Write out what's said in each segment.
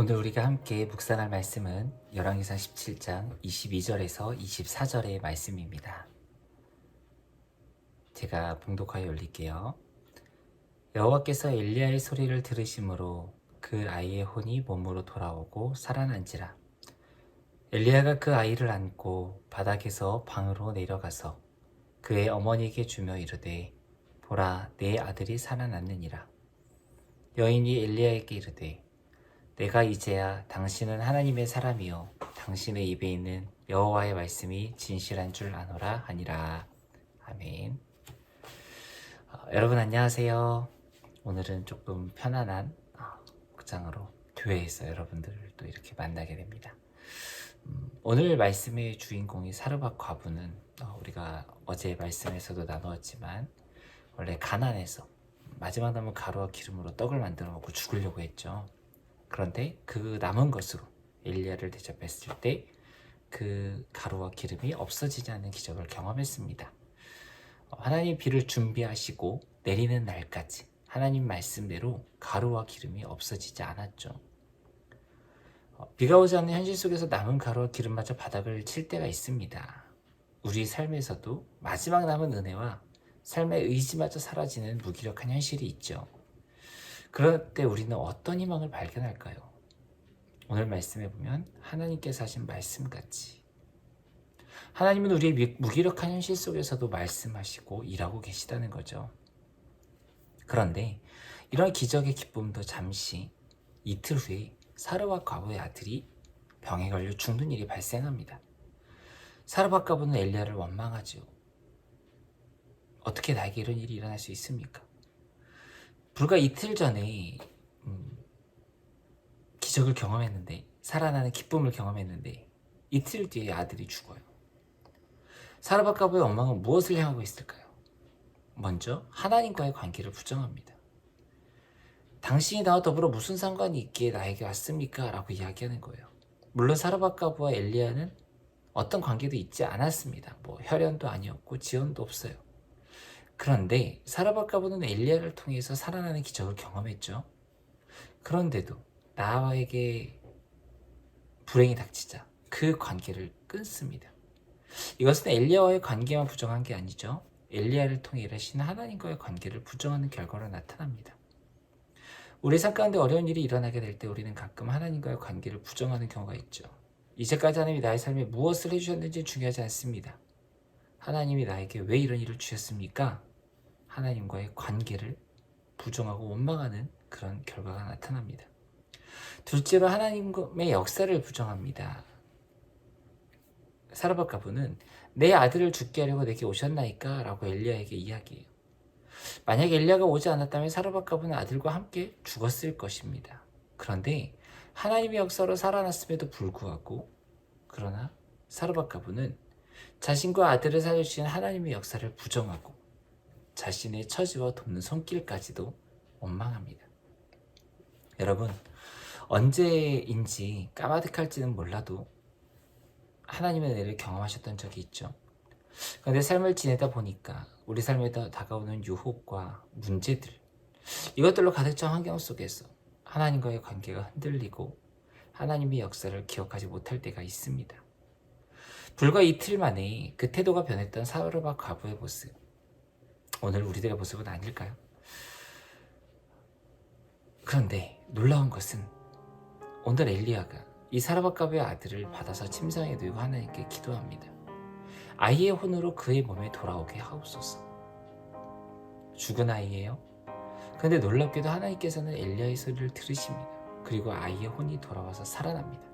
오늘 우리가 함께 묵상할 말씀은 열왕기상 17장 22절에서 24절의 말씀입니다. 제가 봉독하여 올릴게요. 여호와께서 엘리야의 소리를 들으심으로 그 아이의 혼이 몸으로 돌아오고 살아난지라. 엘리야가 그 아이를 안고 바닥에서 방으로 내려가서 그의 어머니에게 주며 이르되 보라 내 아들이 살아났느니라. 여인이 엘리야에게 이르되 내가 이제야 당신은 하나님의 사람이요 당신의 입에 있는 여호와의 말씀이 진실한 줄 아노라 하니라. 아멘. 여러분 안녕하세요. 오늘은 조금 편안한 극장으로 교회에서 여러분들을 또 이렇게 만나게 됩니다. 오늘 말씀의 주인공이 사르밧 과부는 우리가 어제 말씀에서도 나누었지만 원래 가난해서 마지막 남은 가루와 기름으로 떡을 만들어 먹고 죽으려고 했죠. 그런데 그 남은 것으로 엘리야를 대접했을 때 그 가루와 기름이 없어지지 않는 기적을 경험했습니다. 하나님 비를 준비하시고 내리는 날까지 하나님 말씀대로 가루와 기름이 없어지지 않았죠. 비가 오지 않는 현실 속에서 남은 가루와 기름마저 바닥을 칠 때가 있습니다. 우리 삶에서도 마지막 남은 은혜와 삶의 의지마저 사라지는 무기력한 현실이 있죠. 그럴 때 우리는 어떤 희망을 발견할까요? 오늘 말씀해 보면 하나님께서 하신 말씀같이 하나님은 우리의 무기력한 현실 속에서도 말씀하시고 일하고 계시다는 거죠. 그런데 이런 기적의 기쁨도 잠시 이틀 후에 사르밧 과부의 아들이 병에 걸려 죽는 일이 발생합니다. 사르밧 과부는 엘리야를 원망하죠. 어떻게 나에게 이런 일이 일어날 수 있습니까? 불과 이틀 전에 기적을 경험했는데, 살아나는 기쁨을 경험했는데 이틀 뒤에 아들이 죽어요. 사르밧 과부의 원망은 무엇을 향하고 있을까요? 먼저 하나님과의 관계를 부정합니다. 당신이 나와 더불어 무슨 상관이 있기에 나에게 왔습니까? 라고 이야기하는 거예요. 물론 사르밧 과부와 엘리야는 어떤 관계도 있지 않았습니다. 혈연도 아니었고 지연도 없어요. 그런데 사르밧 과부는 엘리야를 통해서 살아나는 기적을 경험했죠. 그런데도 나와에게 불행이 닥치자 그 관계를 끊습니다. 이것은 엘리야와의 관계만 부정한 게 아니죠. 엘리야를 통해 일하신 하나님과의 관계를 부정하는 결과로 나타납니다. 우리 삶 가운데 어려운 일이 일어나게 될 때 우리는 가끔 하나님과의 관계를 부정하는 경우가 있죠. 이제까지 하나님이 나의 삶에 무엇을 해주셨는지 중요하지 않습니다. 하나님이 나에게 왜 이런 일을 주셨습니까? 하나님과의 관계를 부정하고 원망하는 그런 결과가 나타납니다. 둘째로 하나님의 역사를 부정합니다. 사르밧 과부는 내 아들을 죽게 하려고 내게 오셨나이까? 라고 엘리야에게 이야기해요. 만약 엘리야가 오지 않았다면 사르밧 과부는 아들과 함께 죽었을 것입니다. 그런데 하나님의 역사로 살아났음에도 불구하고 그러나 사르밧 과부는 자신과 아들을 살려주신 하나님의 역사를 부정하고 자신의 처지와 돕는 손길까지도 원망합니다. 여러분, 언제인지 까마득할지는 몰라도 하나님의 은혜를 경험하셨던 적이 있죠. 그런데 삶을 지내다 보니까 우리 삶에 다가오는 유혹과 문제들, 이것들로 가득 찬 환경 속에서 하나님과의 관계가 흔들리고 하나님의 역사를 기억하지 못할 때가 있습니다. 불과 이틀 만에 그 태도가 변했던 사르밧 과부의 모습, 오늘 우리들의 모습은 아닐까요? 그런데 놀라운 것은 오늘 엘리야가 이 사르밧 과부의 아들을 받아서 침상에 누이고 하나님께 기도합니다. 아이의 혼으로 그의 몸에 돌아오게 하옵소서. 죽은 아이예요. 그런데 놀랍게도 하나님께서는 엘리야의 소리를 들으십니다. 그리고 아이의 혼이 돌아와서 살아납니다.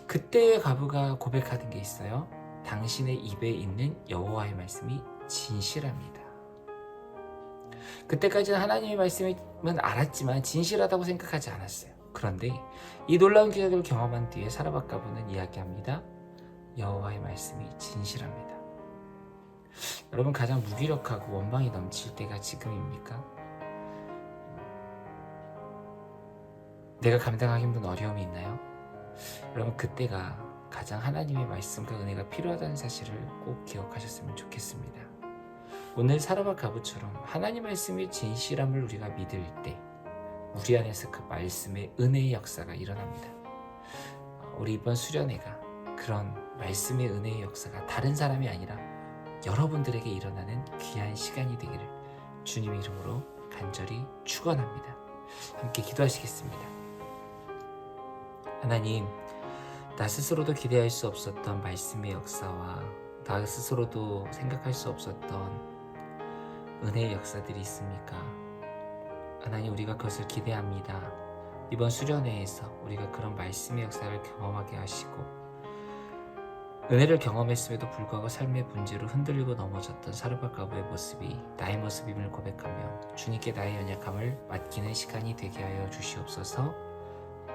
그때의 과부가 고백하는 게 있어요. 당신의 입에 있는 여호와의 말씀이 진실합니다. 그때까지는 하나님의 말씀은 알았지만 진실하다고 생각하지 않았어요. 그런데 이 놀라운 기적을 경험한 뒤에 사르밧 과부는 이야기합니다. 여호와의 말씀이 진실합니다. 여러분, 가장 무기력하고 원망이 넘칠 때가 지금입니까? 내가 감당하기 힘든 어려움이 있나요? 여러분, 그때가 가장 하나님의 말씀과 은혜가 필요하다는 사실을 꼭 기억하셨으면 좋겠습니다. 오늘 사르밧 과부처럼 하나님 말씀의 진실함을 우리가 믿을 때 우리 안에서 그 말씀의 은혜의 역사가 일어납니다. 우리 이번 수련회가 그런 말씀의 은혜의 역사가 다른 사람이 아니라 여러분들에게 일어나는 귀한 시간이 되기를 주님의 이름으로 간절히 축원합니다. 함께 기도하시겠습니다. 하나님, 나 스스로도 기대할 수 없었던 말씀의 역사와 나 스스로도 생각할 수 없었던 은혜의 역사들이 있습니까? 하나님, 우리가 그것을 기대합니다. 이번 수련회에서 우리가 그런 말씀의 역사를 경험하게 하시고 은혜를 경험했음에도 불구하고 삶의 문제로 흔들리고 넘어졌던 사르밧가부의 모습이 나의 모습임을 고백하며 주님께 나의 연약함을 맡기는 시간이 되게 하여 주시옵소서.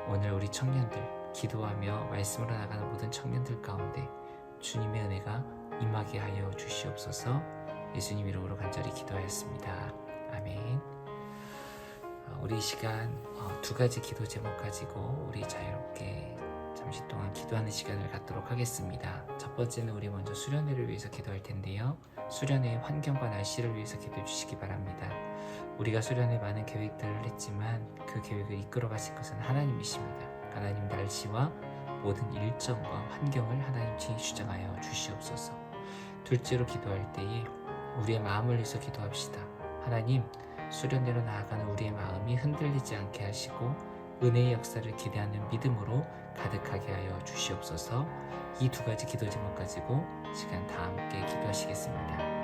오늘 우리 청년들 기도하며 말씀으로 나가는 모든 청년들 가운데 주님의 은혜가 임하게 하여 주시옵소서. 예수님 이름으로 간절히 기도하였습니다. 아멘. 우리 이 시간 두 가지 기도 제목 가지고 우리 자유롭게 잠시 동안 기도하는 시간을 갖도록 하겠습니다. 첫 번째는 우리 먼저 수련회를 위해서 기도할 텐데요. 수련회의 환경과 날씨를 위해서 기도해 주시기 바랍니다. 우리가 수련회 많은 계획들을 했지만 그 계획을 이끌어 가실 것은 하나님이십니다. 하나님 날씨와 모든 일정과 환경을 하나님 친히 주장하여 주시옵소서. 둘째로 기도할 때에 우리의 마음을 위해서 기도합시다. 하나님, 수련회로 나아가는 우리의 마음이 흔들리지 않게 하시고 은혜의 역사를 기대하는 믿음으로 가득하게 하여 주시옵소서. 이 두 가지 기도 제목 가지고 시간 다 함께 기도하시겠습니다.